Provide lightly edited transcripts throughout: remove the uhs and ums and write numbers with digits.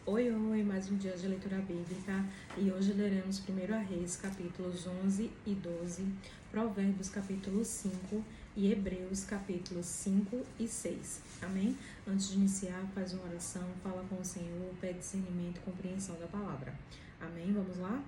Oi, mais um dia de leitura bíblica e hoje leremos 1 Reis, capítulos 11 e 12, Provérbios, capítulo 5 e Hebreus, capítulos 5 e 6. Amém? Antes de iniciar, faz uma oração, fala com o Senhor, pede discernimento e compreensão da palavra. Amém? Vamos lá?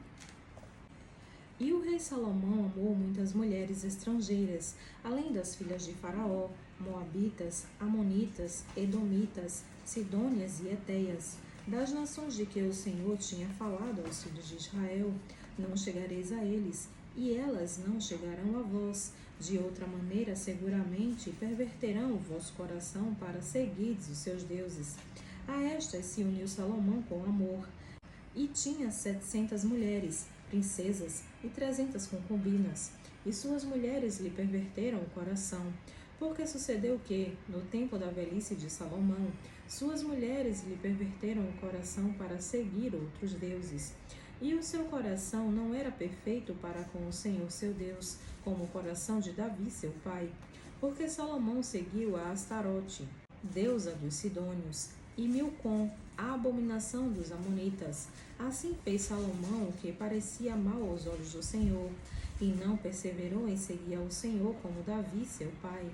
E o rei Salomão amou muitas mulheres estrangeiras, além das filhas de Faraó, moabitas, amonitas, edomitas, sidônias e etéias. Das nações de que o Senhor tinha falado aos filhos de Israel, não chegareis a eles, e elas não chegarão a vós. De outra maneira, seguramente, perverterão o vosso coração para seguirdes os seus deuses. A estas se uniu Salomão com amor, e tinha 700 mulheres, princesas, e 300 concubinas. E suas mulheres lhe perverteram o coração. Porque sucedeu que, no tempo da velhice de Salomão, suas mulheres lhe perverteram o coração para seguir outros deuses. E o seu coração não era perfeito para com o Senhor seu Deus, como o coração de Davi seu pai. Porque Salomão seguiu a Astarote, deusa dos Sidônios, e Milcom, a abominação dos amonitas. Assim fez Salomão o que parecia mal aos olhos do Senhor, e não perseverou em seguir ao Senhor como Davi, seu pai.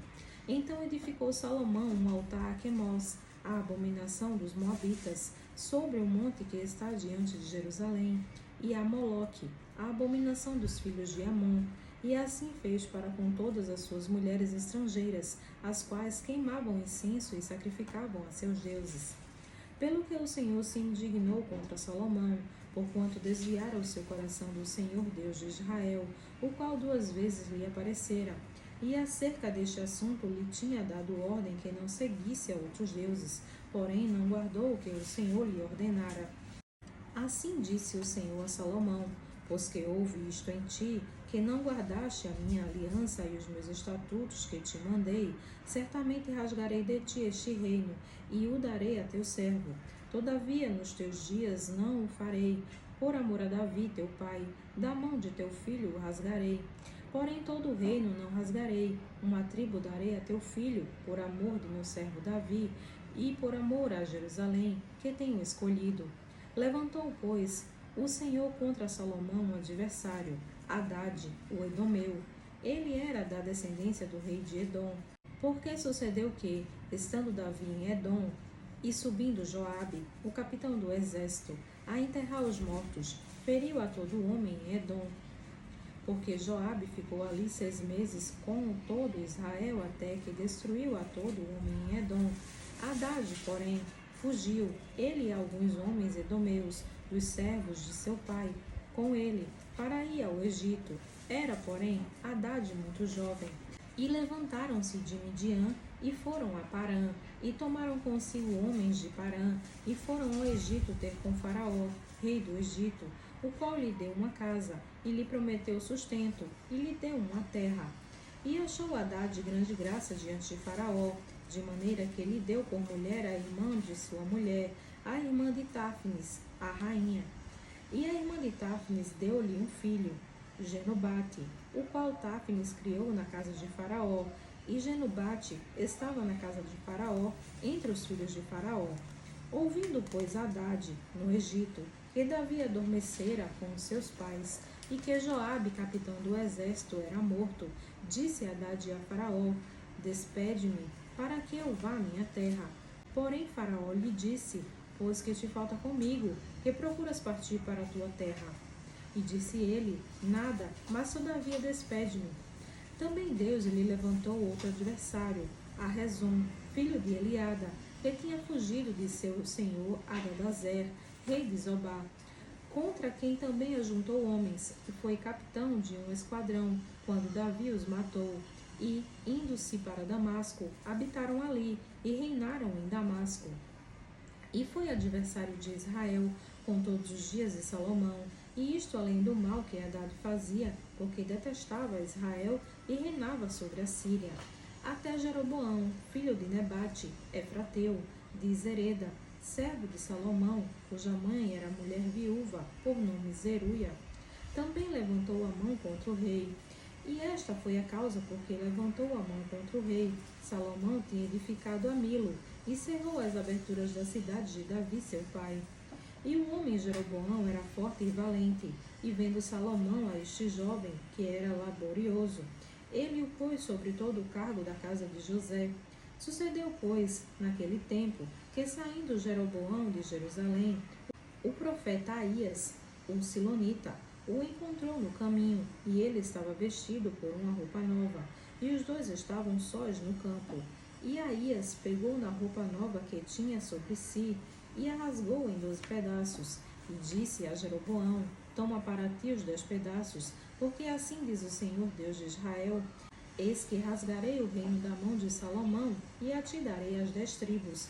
Então edificou Salomão um altar a Quemós, a abominação dos moabitas, sobre o monte que está diante de Jerusalém, e a Moloque, a abominação dos filhos de Amon. E assim fez para com todas as suas mulheres estrangeiras, as quais queimavam incenso e sacrificavam a seus deuses. Pelo que o Senhor se indignou contra Salomão, porquanto desviara o seu coração do Senhor Deus de Israel, o qual 2 vezes lhe aparecera, e acerca deste assunto lhe tinha dado ordem que não seguisse a outros deuses, porém não guardou o que o Senhor lhe ordenara. Assim disse o Senhor a Salomão: pois que houve isto em ti, que não guardaste a minha aliança e os meus estatutos que te mandei, certamente rasgarei de ti este reino, e o darei a teu servo. Todavia, nos teus dias não o farei, por amor a Davi teu pai, da mão de teu filho o rasgarei. Porém todo o reino não rasgarei, uma tribo darei a teu filho, por amor do meu servo Davi, e por amor a Jerusalém, que tenho escolhido. Levantou, pois, o Senhor contra Salomão um adversário, Hadade, o Edomeu. Ele era da descendência do rei de Edom. Porque sucedeu que, estando Davi em Edom, e subindo Joabe, o capitão do exército, a enterrar os mortos, feriu a todo homem em Edom. Porque Joabe ficou ali 6 meses com todo Israel, até que destruiu a todo homem em Edom. Hadade, porém, fugiu, ele e alguns homens edomeus, dos servos de seu pai, com ele, para ir ao Egito. Era, porém, Hadade muito jovem. E levantaram-se de Midian, e foram a Parã, e tomaram consigo homens de Parã, e foram ao Egito ter com Faraó, rei do Egito, o qual lhe deu uma casa, e lhe prometeu sustento, e lhe deu uma terra. E achou Hadade grande graça diante de Faraó, de maneira que lhe deu por mulher a irmã de sua mulher, a irmã de Táfnis, a rainha. E a irmã de Táfnis deu-lhe um filho, Genubate, o qual Táfnis criou na casa de Faraó, e Genubate estava na casa de Faraó, entre os filhos de Faraó. Ouvindo, pois, Hadade, no Egito, que Davi adormecera com os seus pais, e que Joabe, capitão do exército, era morto, disse Hadade a Faraó: despede-me, para que eu vá à minha terra. Porém Faraó lhe disse: pois que te falta comigo, que procuras partir para a tua terra? E disse ele: nada, mas todavia despede-me. Também Deus lhe levantou outro adversário, a Rezon, filho de Eliada, que tinha fugido de seu senhor Adadazer, rei de Zobá, contra quem também ajuntou homens, e foi capitão de um esquadrão, quando Davi os matou. E, indo-se para Damasco, habitaram ali, e reinaram em Damasco. E foi adversário de Israel, com todos os dias de Salomão, e isto além do mal que Hadade fazia, porque detestava Israel e reinava sobre a Síria. Até Jeroboão, filho de Nebate, Efrateu, de Zereda, servo de Salomão, cuja mãe era mulher viúva, por nome Zeruia, também levantou a mão contra o rei. E esta foi a causa por que levantou a mão contra o rei. Salomão tinha edificado a Milo, e cerrou as aberturas da cidade de Davi seu pai. E o homem Jeroboão era forte e valente, e vendo Salomão a este jovem, que era laborioso, ele o pôs sobre todo o cargo da casa de José. Sucedeu, pois, naquele tempo, que saindo Jeroboão de Jerusalém, o profeta Aías, o silonita, o encontrou no caminho, e ele estava vestido por uma roupa nova, e os dois estavam sós no campo. E Aías pegou na roupa nova que tinha sobre si, e a rasgou em 12 pedaços, e disse a Jeroboão: Toma para ti os 10 pedaços, porque assim diz o Senhor Deus de Israel: Eis que rasgarei o reino da mão de Salomão, e a ti darei as 10 tribos.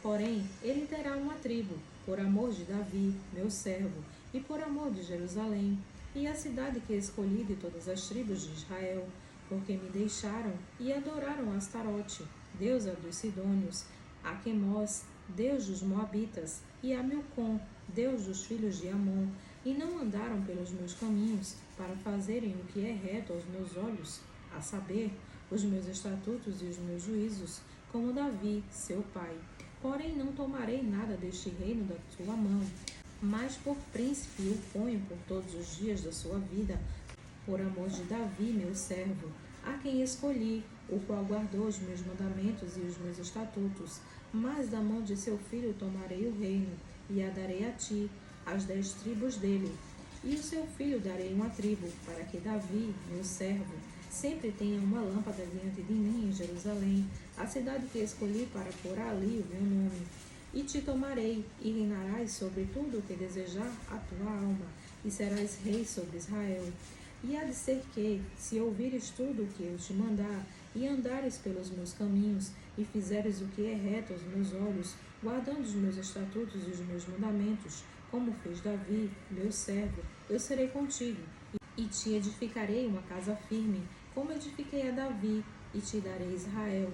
Porém, ele terá uma tribo, por amor de Davi, meu servo, e por amor de Jerusalém, e a cidade que escolhi de todas as tribos de Israel, porque me deixaram e adoraram Astarote, deusa dos Sidônios, a Quemós, deus dos Moabitas, e a Milcom, deus dos filhos de Amon, e não andaram pelos meus caminhos, para fazerem o que é reto aos meus olhos, a saber, os meus estatutos e os meus juízos, como Davi, seu pai. Porém não tomarei nada deste reino da sua mão, mas por príncipe o ponho por todos os dias da sua vida, por amor de Davi, meu servo, a quem escolhi, o qual guardou os meus mandamentos e os meus estatutos. Mas da mão de seu filho tomarei o reino, e a darei a ti, as 10 tribos dele. E o seu filho darei uma tribo, para que Davi, meu servo, sempre tenha uma lâmpada diante de mim em Jerusalém, a cidade que escolhi para pôr ali o meu nome. E te tomarei, e reinarás sobre tudo o que desejar a tua alma, e serás rei sobre Israel. E há de ser que, se ouvires tudo o que eu te mandar, e andares pelos meus caminhos, e fizeres o que é reto aos meus olhos, guardando os meus estatutos e os meus mandamentos, como fez Davi, meu servo, eu serei contigo, e te edificarei uma casa firme, como edifiquei a Davi, e te darei Israel.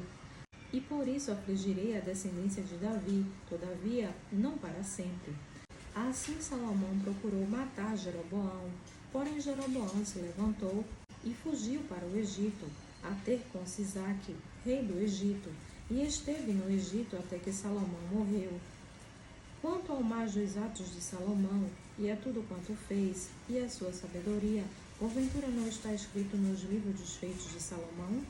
E por isso afligirei a descendência de Davi, todavia não para sempre. Assim Salomão procurou matar Jeroboão, porém Jeroboão se levantou e fugiu para o Egito, a ter com Sisaque, rei do Egito, e esteve no Egito até que Salomão morreu. Quanto ao mais dos atos de Salomão, e a tudo quanto fez, e a sua sabedoria, porventura não está escrito nos livros dos feitos de Salomão?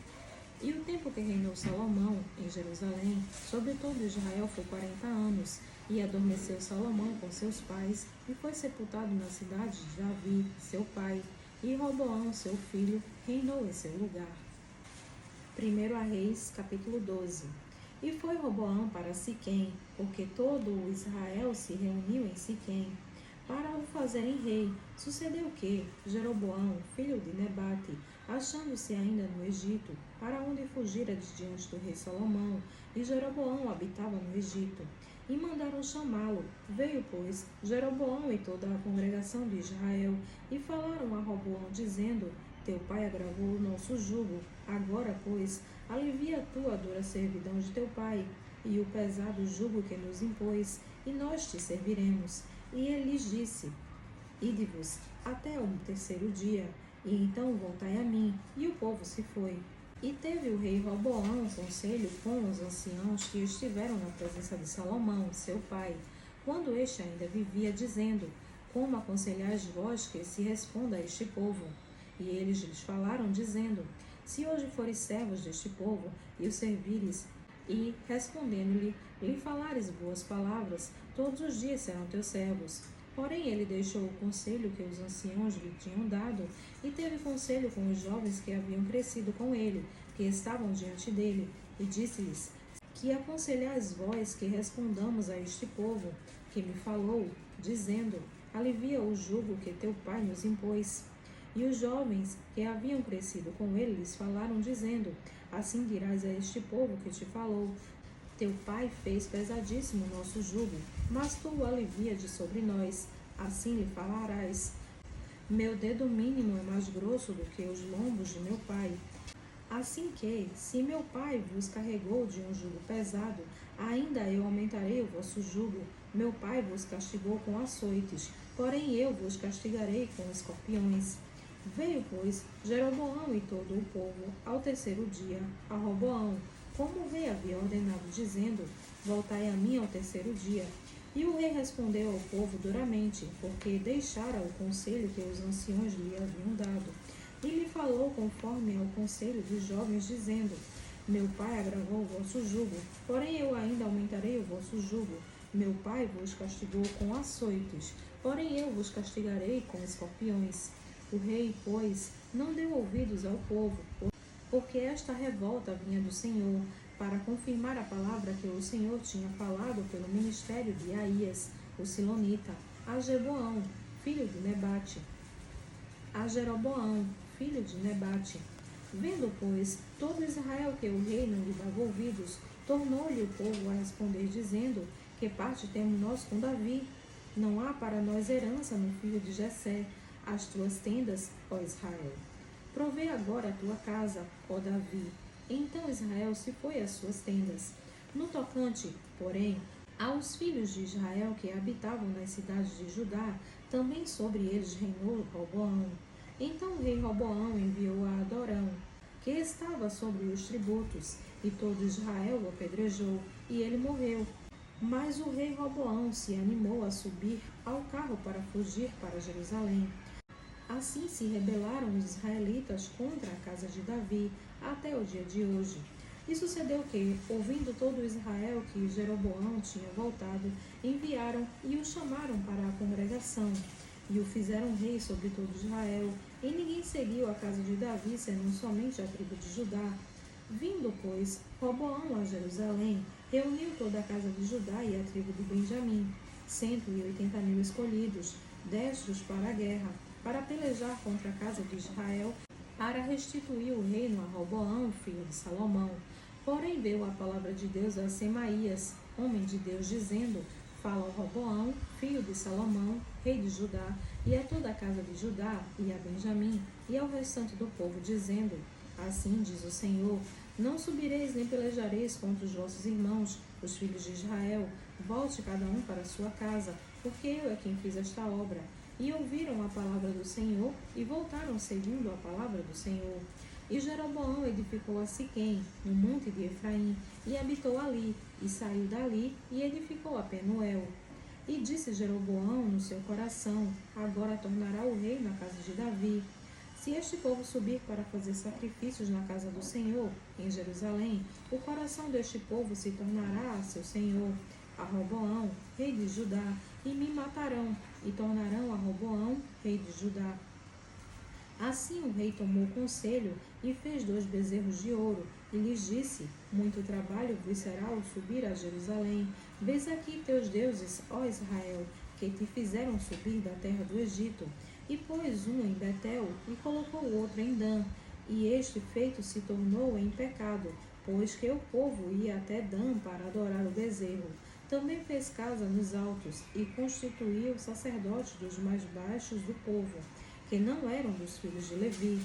E o tempo que reinou Salomão em Jerusalém sobre todo Israel foi 40 anos, e adormeceu Salomão com seus pais, e foi sepultado na cidade de Davi, seu pai, e Roboão, seu filho, reinou em seu lugar. 1 Reis, capítulo 12. E foi Roboão para Siquém, porque todo o Israel se reuniu em Siquém, para o fazerem rei. Sucedeu que Jeroboão, filho de Nebate, achando-se ainda no Egito, para onde fugira de diante do rei Salomão, e Jeroboão habitava no Egito, e mandaram chamá-lo. Veio, pois, Jeroboão e toda a congregação de Israel, e falaram a Roboão, dizendo: Teu pai agravou o nosso jugo. Agora, pois, alivia tu a dura servidão de teu pai, e o pesado jugo que nos impôs, e nós te serviremos. E ele lhes disse: Ide-vos até o terceiro dia, e então voltai a mim. E o povo se foi. E teve o rei Roboão conselho com os anciãos que estiveram na presença de Salomão, seu pai, quando este ainda vivia, dizendo: Como aconselhais vós que se responda a este povo? E eles lhes falaram, dizendo: Se hoje fores servos deste povo, e o servires, e, respondendo-lhe, lhe falares boas palavras, todos os dias serão teus servos. Porém ele deixou o conselho que os anciãos lhe tinham dado, e teve conselho com os jovens que haviam crescido com ele, que estavam diante dele, e disse-lhes: Que aconselhais vós que respondamos a este povo, que me falou, dizendo: Alivia o jugo que teu pai nos impôs. E os jovens que haviam crescido com ele lhes falaram, dizendo: Assim dirás a este povo que te falou: Teu pai fez pesadíssimo o nosso jugo, mas tu o alivia de sobre nós. Assim lhe falarás: Meu dedo mínimo é mais grosso do que os lombos de meu pai. Assim que, se meu pai vos carregou de um jugo pesado, ainda eu aumentarei o vosso jugo. Meu pai vos castigou com açoites, porém eu vos castigarei com escorpiões. Veio, pois, Jeroboão e todo o povo, ao terceiro dia, a Roboão, como o rei havia ordenado, dizendo: Voltai a mim ao terceiro dia. E o rei respondeu ao povo duramente, porque deixara o conselho que os anciões lhe haviam dado. E lhe falou conforme ao conselho dos jovens, dizendo: Meu pai agravou o vosso jugo, porém eu ainda aumentarei o vosso jugo. Meu pai vos castigou com açoites, porém eu vos castigarei com escorpiões. O rei, pois, não deu ouvidos ao povo, porque esta revolta vinha do Senhor, para confirmar a palavra que o Senhor tinha falado pelo ministério de Aías, o silonita, a Jeboão, filho de Nebate, a Jeroboão, filho de Nebate. Vendo, pois, todo Israel que o rei não lhe dava ouvidos, tornou-lhe o povo a responder, dizendo: Que parte temos nós com Davi? Não há para nós herança no filho de Jessé, as tuas tendas, ó Israel. Provê agora a tua casa, ó Davi. Então Israel se foi às suas tendas. No tocante, porém, aos filhos de Israel que habitavam nas cidades de Judá, também sobre eles reinou Roboão. Então o rei Roboão enviou a Adorão, que estava sobre os tributos, e todo Israel o apedrejou, e ele morreu. Mas o rei Roboão se animou a subir ao carro para fugir para Jerusalém. Assim se rebelaram os israelitas contra a casa de Davi até o dia de hoje. E sucedeu que, ouvindo todo Israel que Jeroboão tinha voltado, enviaram e o chamaram para a congregação, e o fizeram rei sobre todo Israel, e ninguém seguiu a casa de Davi, senão somente a tribo de Judá. Vindo, pois, Roboão a Jerusalém, reuniu toda a casa de Judá e a tribo de Benjamim, 180.000 escolhidos, destros para a guerra, para pelejar contra a casa de Israel, para restituir o reino a Roboão, filho de Salomão. Porém veio a palavra de Deus a Semaías, homem de Deus, dizendo: Fala ao Roboão, filho de Salomão, rei de Judá, e a toda a casa de Judá, e a Benjamim, e ao restante do povo, dizendo: Assim diz o Senhor: Não subireis nem pelejareis contra os vossos irmãos, os filhos de Israel. Volte cada um para a sua casa, porque eu é quem fiz esta obra. E ouviram a palavra do Senhor, e voltaram segundo a palavra do Senhor. E Jeroboão edificou a Siquém, no monte de Efraim, e habitou ali, e saiu dali, e edificou a Penuel. E disse Jeroboão no seu coração: Agora tornará o rei na casa de Davi. Se este povo subir para fazer sacrifícios na casa do Senhor, em Jerusalém, o coração deste povo se tornará a seu senhor, a Roboão, rei de Judá, e me matarão, e tornarão a Roboão, rei de Judá. Assim o rei tomou conselho e fez 2 bezerros de ouro, e lhes disse: Muito trabalho vos será o subir a Jerusalém. Vês aqui teus deuses, ó Israel, que te fizeram subir da terra do Egito. E pôs um em Betel, e colocou o outro em Dan. E este feito se tornou em pecado, pois que o povo ia até Dan para adorar o bezerro. Também fez casa nos altos, e constituiu sacerdotes dos mais baixos do povo, que não eram dos filhos de Levi.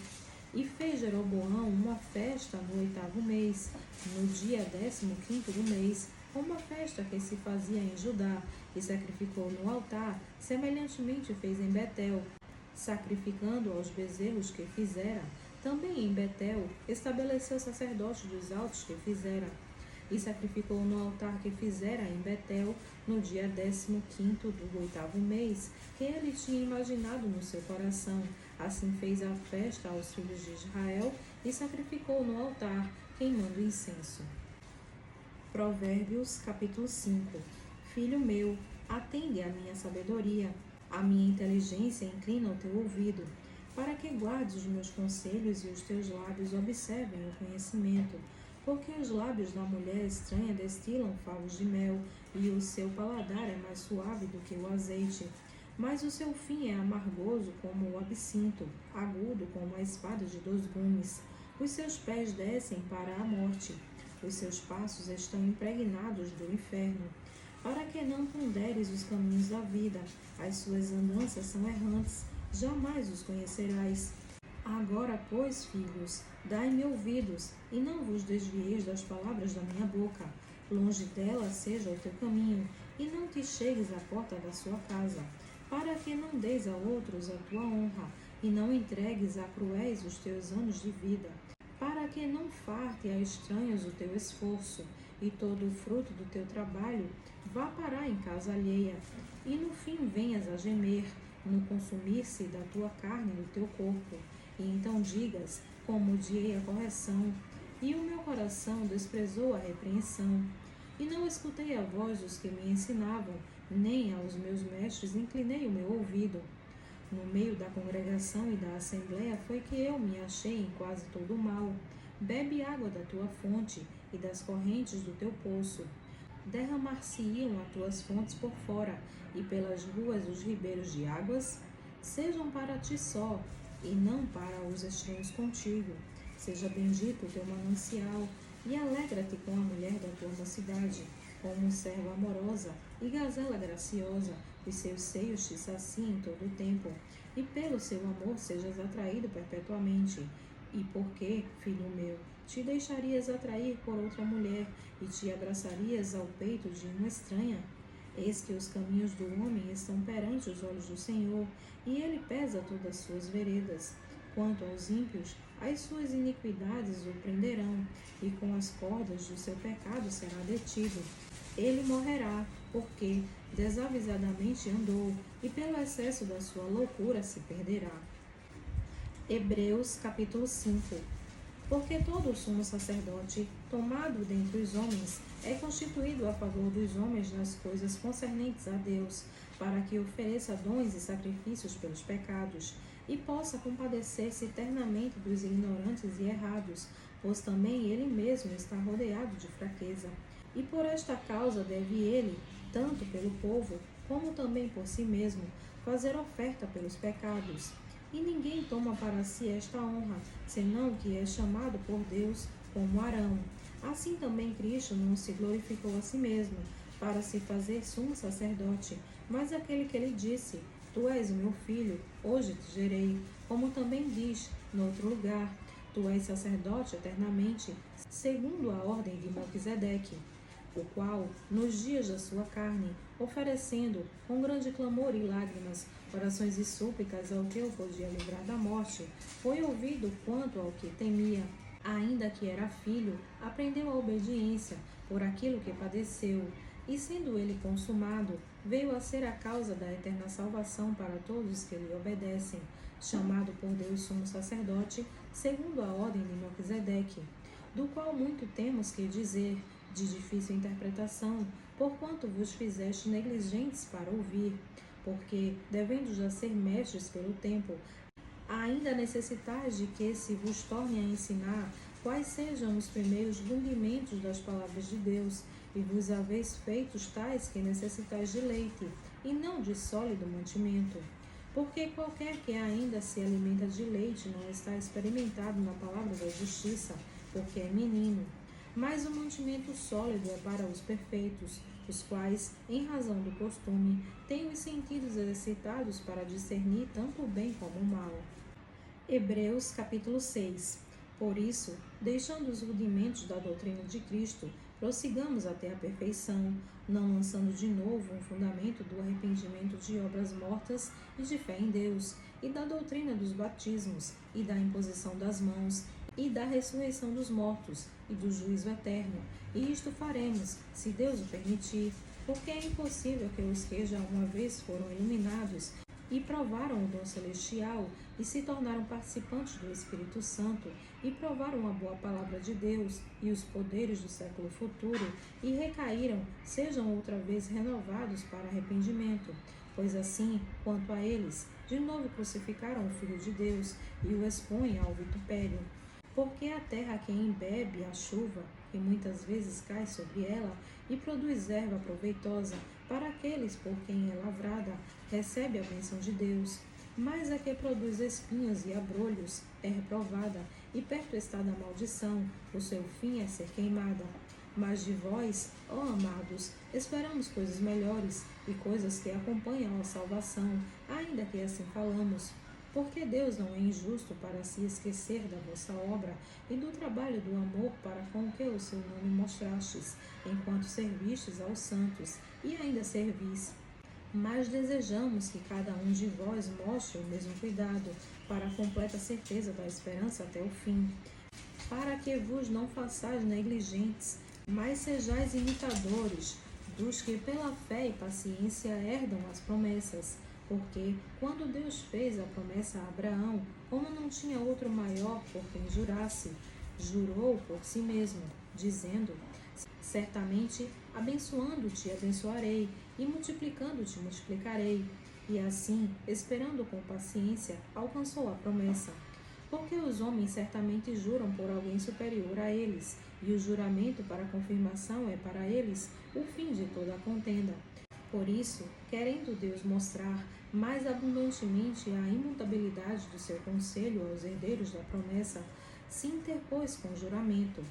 E fez Jeroboão uma festa no 8º mês, no dia 15º do mês, uma festa que se fazia em Judá, e sacrificou no altar, semelhantemente fez em Betel, sacrificando aos bezerros que fizera. Também em Betel estabeleceu sacerdote dos altos que fizera, e sacrificou no altar que fizera em Betel, no dia 15º do 8º mês, que ele tinha imaginado no seu coração. Assim fez a festa aos filhos de Israel, e sacrificou no altar, queimando incenso. Provérbios, capítulo 5. Filho meu, atende à minha sabedoria, a minha inteligência inclina o teu ouvido, para que guardes os meus conselhos e os teus lábios observem o conhecimento. Porque os lábios da mulher estranha destilam favos de mel, e o seu paladar é mais suave do que o azeite. Mas o seu fim é amargoso como o absinto, agudo como a espada de 2 gumes. Os seus pés descem para a morte, os seus passos estão impregnados do inferno. Para que não ponderes os caminhos da vida, as suas andanças são errantes, jamais os conhecerás. Agora, pois, filhos, dai-me ouvidos, e não vos desvieis das palavras da minha boca. Longe dela seja o teu caminho, e não te chegues à porta da sua casa, para que não deis a outros a tua honra, e não entregues a cruéis os teus anos de vida, para que não farte a estranhos o teu esforço, e todo o fruto do teu trabalho vá parar em casa alheia, e no fim venhas a gemer no consumir-se da tua carne e do teu corpo. E então digas, como odiei a correção, e o meu coração desprezou a repreensão. E não escutei a voz dos que me ensinavam, nem aos meus mestres inclinei o meu ouvido. No meio da congregação e da assembléia foi que eu me achei em quase todo o mal. Bebe água da tua fonte e das correntes do teu poço. Derramar-se-iam as tuas fontes por fora, e pelas ruas os ribeiros de águas. Sejam para ti só, e não para os estranhos contigo. Seja bendito o teu manancial, e alegra-te com a mulher da tua mocidade, como serva amorosa e gazela graciosa. Os seus seios te saciem todo o tempo, e pelo seu amor sejas atraído perpetuamente. E por que, filho meu, te deixarias atrair por outra mulher, e te abraçarias ao peito de uma estranha? Eis que os caminhos do homem estão perante os olhos do Senhor, e ele pesa todas as suas veredas. Quanto aos ímpios, as suas iniquidades o prenderão, e com as cordas do seu pecado será detido. Ele morrerá, porque desavisadamente andou, e pelo excesso da sua loucura se perderá. Hebreus capítulo 5. Porque todo sumo sacerdote, tomado dentre os homens, é constituído a favor dos homens nas coisas concernentes a Deus, para que ofereça dons e sacrifícios pelos pecados, e possa compadecer-se eternamente dos ignorantes e errados, pois também ele mesmo está rodeado de fraqueza. E por esta causa deve ele, tanto pelo povo, como também por si mesmo, fazer oferta pelos pecados. E ninguém toma para si esta honra, senão que é chamado por Deus, como Arão. Assim também Cristo não se glorificou a si mesmo, para se fazer sumo sacerdote, mas aquele que lhe disse, Tu és o meu filho, hoje te gerei, como também diz, no outro lugar, Tu és sacerdote eternamente, segundo a ordem de Melquisedeque, o qual, nos dias da sua carne, oferecendo, com grande clamor e lágrimas, orações e súplicas ao que o podia livrar da morte, foi ouvido quanto ao que temia. Ainda que era filho, aprendeu a obediência por aquilo que padeceu, e sendo ele consumado, veio a ser a causa da eterna salvação para todos que lhe obedecem, chamado por Deus sumo sacerdote, segundo a ordem de Melquisedeque, do qual muito temos que dizer, de difícil interpretação, porquanto vos fizeste negligentes para ouvir, porque, devendo já ser mestres pelo tempo, ainda necessitais de que se vos torne a ensinar quais sejam os primeiros rudimentos das palavras de Deus, e vos haveis feitos tais que necessitais de leite, e não de sólido mantimento. Porque qualquer que ainda se alimenta de leite não está experimentado na palavra da justiça, porque é menino. Mas o mantimento sólido é para os perfeitos, os quais, em razão do costume, têm os sentidos exercitados para discernir tanto o bem como o mal. Hebreus capítulo 6. Por isso, deixando os rudimentos da doutrina de Cristo, prossigamos até a perfeição, não lançando de novo um fundamento do arrependimento de obras mortas e de fé em Deus, e da doutrina dos batismos, e da imposição das mãos, e da ressurreição dos mortos, e do juízo eterno. E isto faremos, se Deus o permitir, porque é impossível que os que já uma vez foram iluminados e provaram o dom celestial, e se tornaram participantes do Espírito Santo, e provaram a boa palavra de Deus, e os poderes do século futuro, e recaíram, sejam outra vez renovados para arrependimento. Pois assim, quanto a eles, de novo crucificaram o Filho de Deus, e o expõem ao vitupério. Porque a terra que embebe a chuva, que muitas vezes cai sobre ela, e produz erva proveitosa, para aqueles por quem é lavrada, recebe a bênção de Deus. Mas a que produz espinhos e abrolhos é reprovada, e perto está da maldição, o seu fim é ser queimada. Mas de vós, ó amados, esperamos coisas melhores, e coisas que acompanham a salvação, ainda que assim falamos. Porque Deus não é injusto para se esquecer da vossa obra e do trabalho do amor para com que o seu nome mostrastes, enquanto servistes aos santos, e ainda servis. Mas desejamos que cada um de vós mostre o mesmo cuidado, para a completa certeza da esperança até o fim, para que vos não façais negligentes, mas sejais imitadores dos que pela fé e paciência herdam as promessas. Porque, quando Deus fez a promessa a Abraão, como não tinha outro maior por quem jurasse, jurou por si mesmo, dizendo: certamente, abençoando-te, abençoarei, e multiplicando-te, multiplicarei. E assim, esperando com paciência, alcançou a promessa. Porque os homens certamente juram por alguém superior a eles, e o juramento para confirmação é para eles o fim de toda a contenda. Por isso, querendo Deus mostrar mais abundantemente a imutabilidade do seu conselho aos herdeiros da promessa, se interpôs com juramento,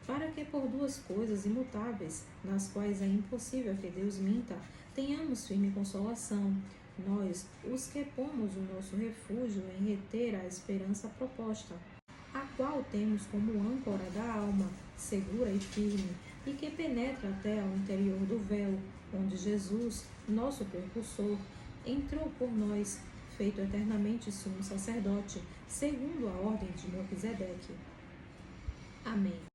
para que por duas coisas imutáveis, nas quais é impossível que Deus minta, tenhamos firme consolação, nós, os que pomos o nosso refúgio em reter a esperança proposta, a qual temos como âncora da alma, segura e firme, e que penetra até ao interior do véu, onde Jesus, nosso precursor, entrou por nós, feito eternamente sumo sacerdote, segundo a ordem de Melquisedeque. Amém.